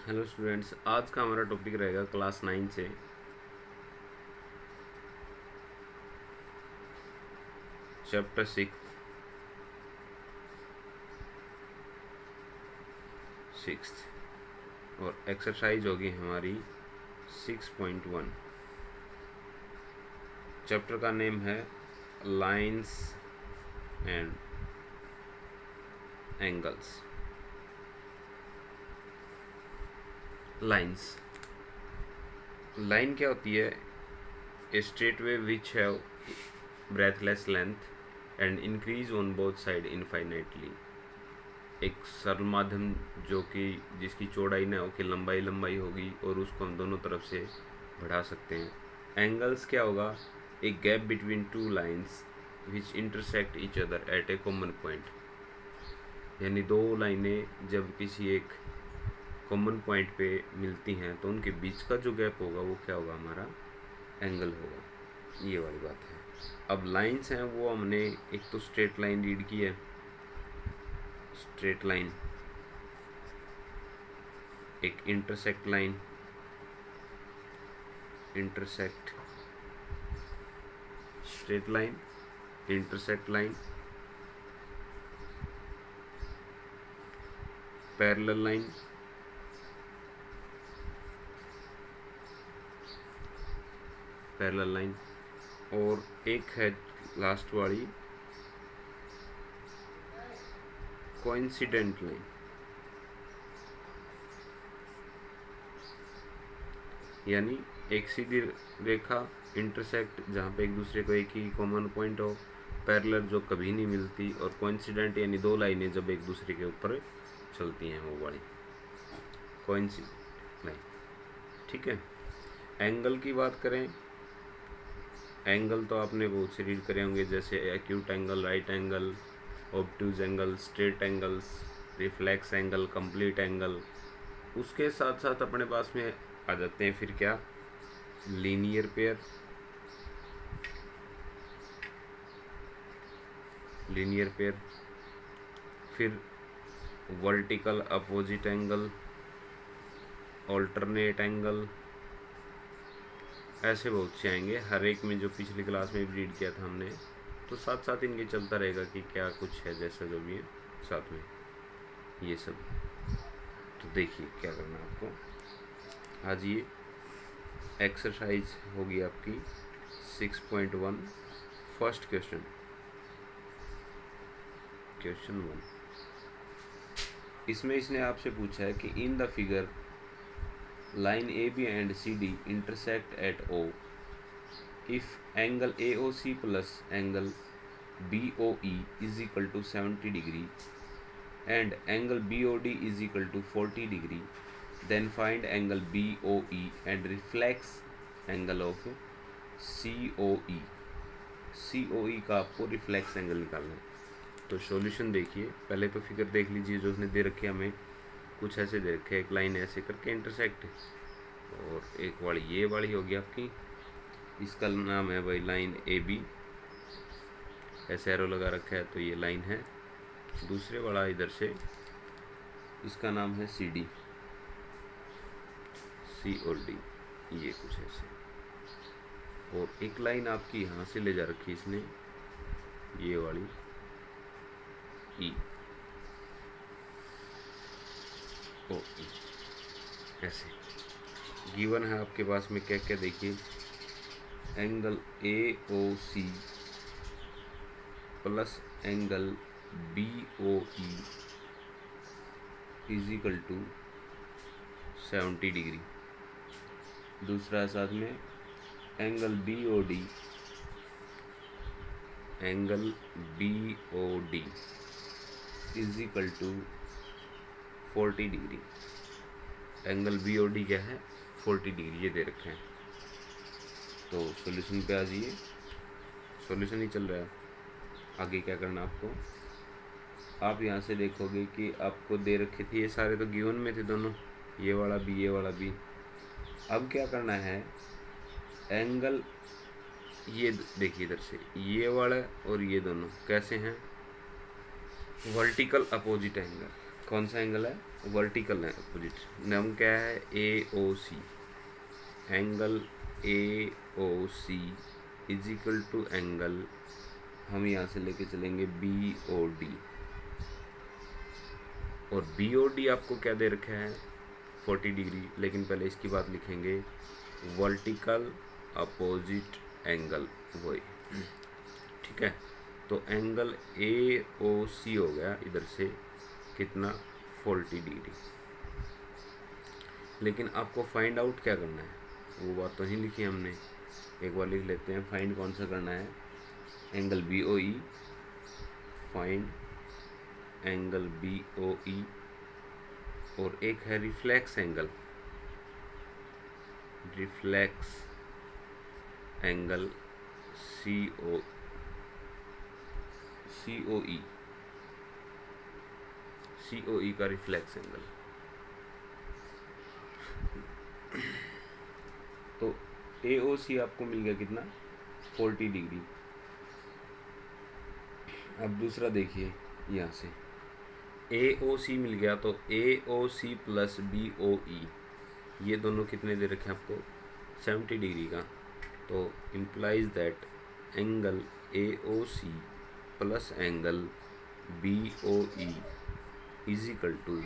Hello students, आज का हमारा टॉपिक रहेगा क्लास 9 से चैप्टर 6 और एक्सरसाइज होगी हमारी 6.1। चैप्टर का नेम है lines and angles. Lines, line क्या होती है? A straight way which have breathless length and increase on both side infinitely. एक सरल माध्यम जो कि जिसकी चौड़ाई ना हो कि लंबाई लंबाई होगी और उसको हम दोनों तरफ से बढ़ा सकते हैं। एंगल्स क्या होगा? एक gap between two lines which intersect each other at A common point, यानी दो लाइनें जब किसी एक कॉमन पॉइंट पे मिलती हैं तो उनके बीच का जो गैप होगा वो क्या होगा? हमारा एंगल होगा। ये वाली बात है। अब लाइंस हैं वो हमने एक तो स्ट्रेट लाइन रीड की है, स्ट्रेट लाइन, एक intersect line, intersect, straight line, intersect line, parallel line, parallel line, और एक है लास्ट वाली कोइंसिडेंट लाइन। यानी एक सीधी रेखा इंटरसेक्ट जहाँ पे एक दूसरे को एक ही कॉमन पॉइंट हो, पैरेलल जो कभी नहीं मिलती, और कोइंसिडेंट यानी दो लाइनें जब एक दूसरे के ऊपर चलती हैं, वो वाली कोइंसिडेंट लाइन। ठीक है। एंगल की बात करें, एंगल तो आपने बहुत से रीड करे होंगे, जैसे acute angle, right angle, obtuse angle, straight angles, reflex angle, complete angle. उसके साथ साथ अपने पास में आ जाते हैं फिर क्या? लीनियर पेयर, लीनियर पेयर, फिर vertical opposite angle, alternate angle, ऐसे बहुत से आएंगे। हर एक में जो पिछली क्लास में भी रीड किया था हमने, तो साथ साथ इनके चलता रहेगा कि क्या कुछ है, जैसा जो भी है साथ में ये सब। तो देखिए क्या करना है आपको। आज ये एक्सरसाइज होगी आपकी 6.1। First question, question 1। इसमें इसने आपसे पूछा है कि in the figure line A B and C D intersect at O if angle A O C plus angle B O E is equal to 70 degree and angle BOD is equal to 40 degree, then find angle BOE and reflex angle of COE। COE का आपको reflex angle निकालना है। तो solution देखिए, पहले तो figure देख लीजिए जो उसने दे रखी है हमें। कुछ ऐसे दे रखे, एक लाइन ऐसे करके इंटरसेक्ट, और एक वाली ये वाली होगी आपकी, इसका नाम है भाई लाइन AB, ऐसे एरो लगा रखा है तो ये लाइन है। दूसरे वाला इधर से, इसका नाम है CD, C और D, ये कुछ ऐसे। और एक लाइन आपकी यहाँ से ले जा रखी इसने, ये वाली E ओ E, ऐसे गिवन है आपके पास में। क्या क्या देखिए, angle AOC plus angle BOE is equal to 70 degree. दूसरा साथ में angle BOD, angle BOD is equal to 40 degree. Angle BOD क्या है? 40 डिग्री, ये दे रखे हैं। तो सॉल्यूशन पे आ जाइए, सॉल्यूशन ही चल रहा है। आगे क्या करना आपको, आप यहाँ से देखोगे कि आपको दे रखे थे ये सारे, तो गिवन में थे दोनों, ये वाला भी ये वाला भी। अब क्या करना है, एंगल ये देखिए इधर से, ये वाला और ये दोनों कैसे हैं? Vertical opposite angle. कौन सा एंगल है? वर्टिकल है अपोजिट, नाम क्या है, A O C. Angle A O C is equal to angle, हम यहाँ से लेके चलेंगे बी ओ डी, और बी ओ डी आपको क्या दे रखा है, 40 डिग्री। लेकिन पहले इसकी बात लिखेंगे, वर्टिकल अपोजिट एंगल वही, ठीक है। तो एंगल ए ओ सी हो गया इधर से कितना, 40 डिग्री। लेकिन आपको फाइंड आउट क्या करना है, वो बात तो नहीं लिखी हमने, एक बार लिख लेते हैं। फाइंड कौन सा करना है, angle B O E, find angle B O E, और एक है reflex angle, reflex angle C O E, C O E का रिफ्लेक्स एंगल। तो ए ओ सी आपको मिल गया कितना, 40 डिग्री। अब दूसरा देखिए, यहाँ से ए ओ सी मिल गया, तो A O C plus B O E, ये दोनों कितने दे रखे हैं आपको, 70 डिग्री का। तो implies that angle A O C plus angle B O E is equal to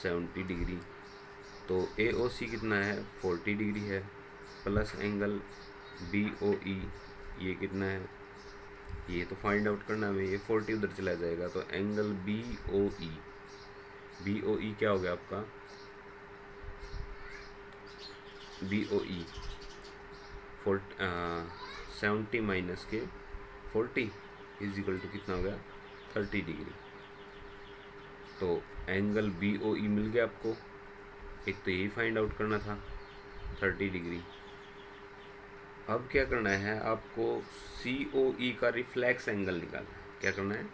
70 degree. तो ए ओ सी कितना है, 40 डिग्री है, plus angle B O E ये कितना है, ये तो फाइंड आउट करना है, ये 40 उधर चला जाएगा। तो एंगल बी ओ ई, बी ओ ई क्या हो गया आपका, बी ओ ई 70 माइनस के 40 इज इक्वल टू कितना हो गया, 30 डिग्री। तो एंगल बी ओ ई मिल गया आपको, एक तो यही फाइंड आउट करना था 30 डिग्री। अब क्या करना है आपको, सी ओ ई का रिफ्लेक्स एंगल निकालना है। क्या करना है,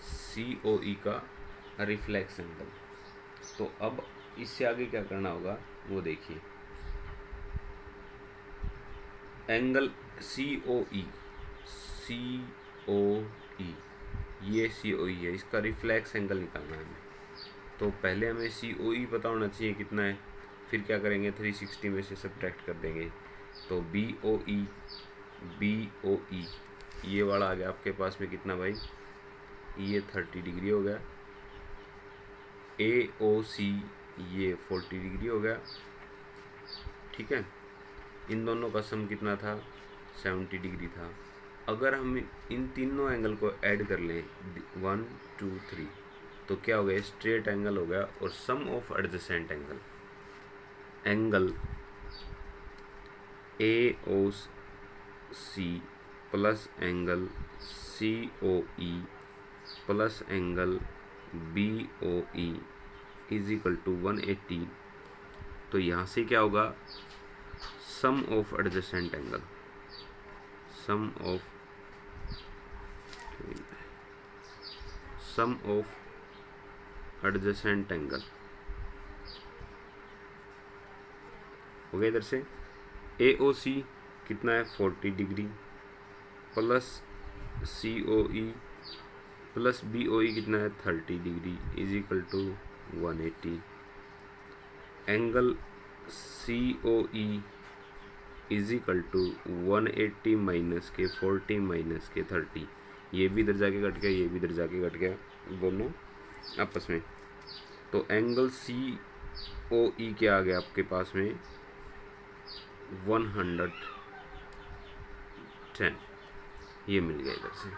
सी ओ ई का रिफ्लेक्स एंगल। तो अब इससे आगे क्या करना होगा वो देखिए, angle C O E, C O E, ये सी ओ ई है, इसका रिफ्लेक्स एंगल निकालना है हमें। तो पहले हमें सी ओ ई पता होना चाहिए कितना है, फिर क्या करेंगे, 360 में से सब्ट्रैक्ट कर देंगे। तो बी ओ ई, बी ओ ई ये वाला आ गया आपके पास में कितना भाई, ये 30 डिग्री हो गया। ए ओ सी ये 40 डिग्री हो गया, ठीक है। इन दोनों का सम कितना था, 70 डिग्री था। अगर हम इन तीनों एंगल को ऐड कर लें 1 2 3, तो क्या हो गया, स्ट्रेट एंगल हो गया। और sum of adjacent angle, angle A O C plus angle C O E plus angle B O E is equal to 180। तो यहाँ से क्या होगा, sum of adjacent angle, sum of adjacent angle हो गया। इधर से ए ओ सी कितना है, 40 degree, plus C O E plus B O E कितना है, 30 degree is equal to 180। Angle C O E is equal to 180 minus के 40 minus के 30, ये भी इधर जाके कट गया, ये भी इधर जाके कट गया, दोनों आपस में। तो एंगल सी ओ ई क्या आ गया आपके पास में, 110, ये मिल गया इधर से।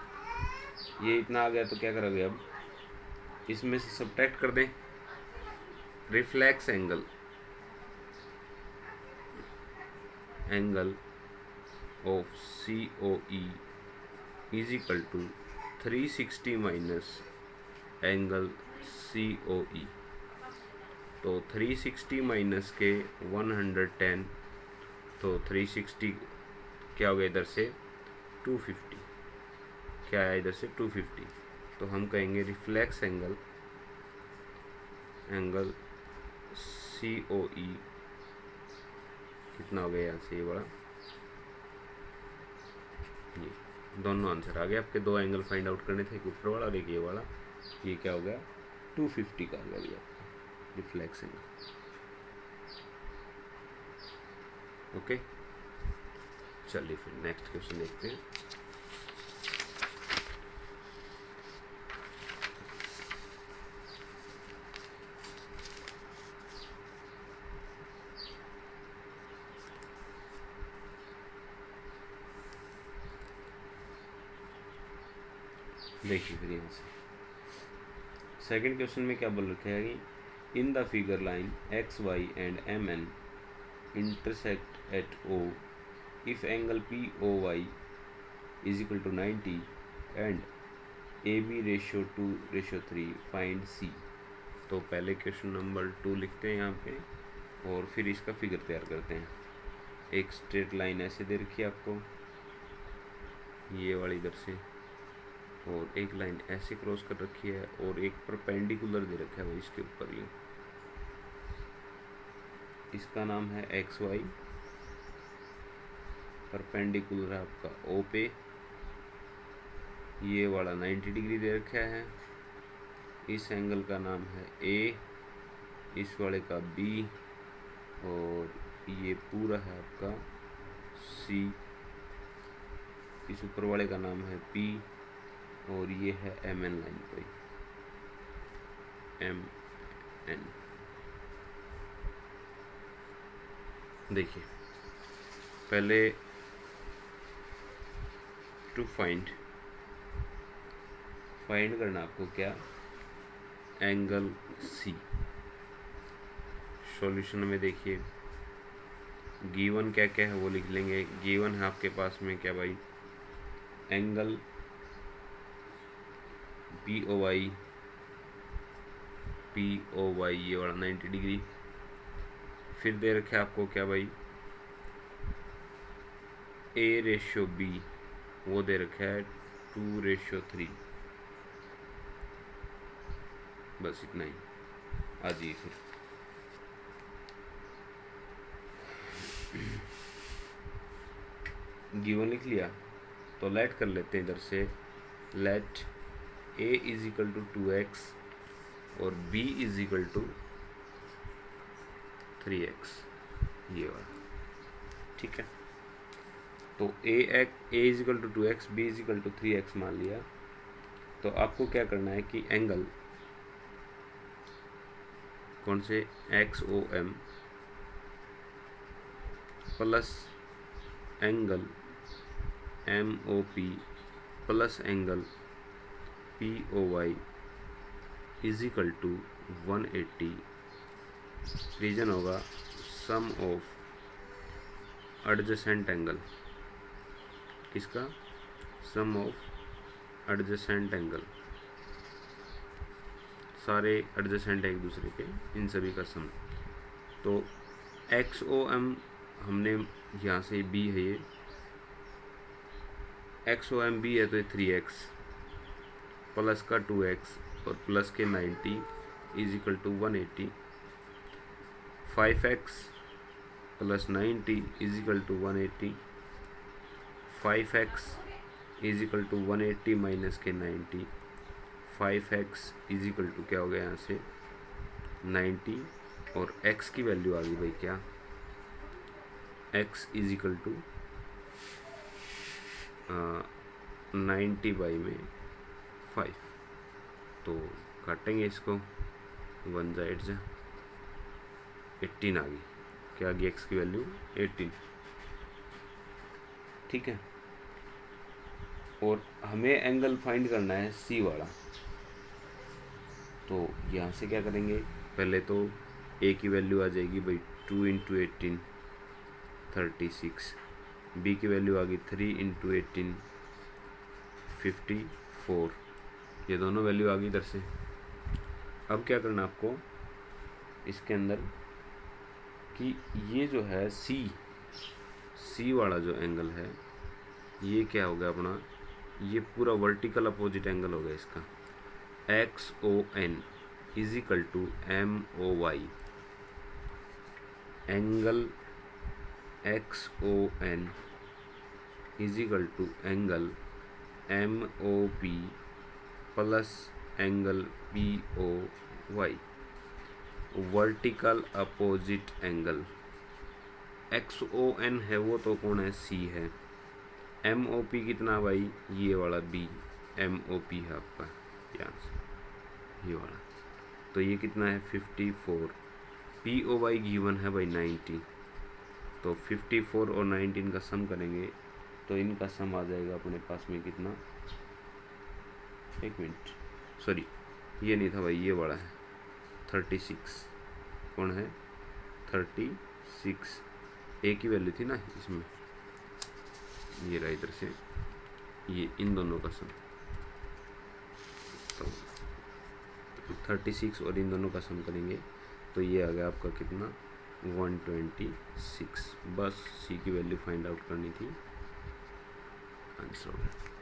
ये इतना आ गया, तो क्या करोगे अब, इसमें से सब्ट्रैक्ट कर दें reflex angle, angle of C O E is equal to 360 minus angle C O E. तो 360 माइनस के 110, तो 360 क्या हो गया इधर से, 250, क्या आया इधर से, 250। तो हम कहेंगे reflex angle, angle C O E कितना हो गया यहाँ से, ये बड़ा, ये दोनों आंसर आ गए आपके। दो एंगल फाइंड आउट करने थे, एक ऊपर वाला और एक ये वाला, ये क्या हो गया, 250 का आ गया। Reflex angle. ओके, चलिए फिर नेक्स्ट क्वेश्चन देखते हैं। देखिए फिर यहाँ से सेकंड क्वेश्चन में क्या बोल रखा है कि in the figure line X Y and M N intersect at O if angle P O Y is equal to 90 and A B ratio 2:3 find C. तो पहले क्वेश्चन नंबर 2 लिखते हैं यहाँ पे और फिर इसका फिगर तैयार करते हैं। एक स्ट्रेट लाइन ऐसे दे रखी है आपको, ये वाली इधर से, और एक लाइन ऐसे क्रॉस कर रखी है और एक परपेंडिकुलर दे रखा है वो इसके ऊपर ही। इसका नाम है एक्स वाई, परपेंडिकुलर है आपका ओ पे, ये वाला 90 डिग्री दे रखा है। इस एंगल का नाम है ए, इस वाले का बी, और ये पूरा है आपका सी। इस ऊपर वाले का नाम है पी, और ये है एम एन लाइन कोई एम एन। देखिए पहले टू फाइंड करना आपको क्या, एंगल सी। सॉल्यूशन में देखिए गिवन क्या क्या है वो लिख लेंगे। गिवन है आपके पास में क्या भाई, एंगल पी ओ वाई ये वाला 90 डिग्री। फिर दे रखे आपको क्या भाई, ए रेशियो बी वो दे रखा है 2:3। बस इतना ही, आ जाइए फिर। गिवन लिख लिया तो लेट कर लेते हैं इधर से, let A is equal to 2x और b is equal to 3x, ये वाला। ठीक है, तो A is equal to 2x, b is equal to 3x मान लिया। तो आपको क्या करना है कि एंगल कौन से, X O M plus angle M O P plus angle P O Y is equal to 180। Reason होगा सम ऑफ एडजेसेंट एंगल। किसका, सम ऑफ एडजेसेंट एंगल, सारे एडजेसेंट है एक दूसरे के, इन सभी का सम। तो एक्स ओ एम हमने यहाँ से बी है, ये एक्स ओ एम बी है तो ये 3x प्लस का 2x और प्लस के 90 is equal to 180। 5x plus 90 is equal to 180। 5x is equal to 180 minus के 90। 5x इज इक्वल टू क्या हो गया यहाँ से 90, और x की वैल्यू आ गई भाई क्या, x is equal to 90 by में 5। तो काटेंगे इसको, 1 जा 8 जा 18 आ गई। क्या आ गई x की वैल्यू 18। ठीक है, और हमें एंगल फाइंड करना है सी वाला। तो यहाँ से क्या करेंगे, पहले तो a की वैल्यू आ जाएगी भाई 2 × 18 36। b की वैल्यू आ गई 3 × 18 54। ये दोनों वैल्यू आ गई इधर से। अब क्या करना आपको इसके अंदर कि ये जो है सी वाला जो एंगल है ये क्या हो गया अपना, ये पूरा वर्टिकल अपोजिट एंगल हो गया इसका। X O N is equal to M O Y, angle X O N is equal to angle M O P plus angle P O Y. Vertical opposite angle. XON है वो तो कौन है, C है। MOP कितना भाई, ये वाला B MOP है आपका, यहाँ से ये वाला, तो ये कितना है 54। POY गिवन है भाई 90, तो 54 और 19 का सम करेंगे तो इनका सम आ जाएगा अपने पास में कितना, एक मिनट, सॉरी ये नहीं था भाई, ये वाला है 36। कौन है 36, एक ही वैल्यू थी ना इसमें, ये रहा इधर से, ये इन दोनों का सम, तो 36 और इन दोनों का सम करेंगे तो ये आ गया आपका कितना 126। बस C की वैल्यू फाइंड आउट करनी थी, आंसर हो गया।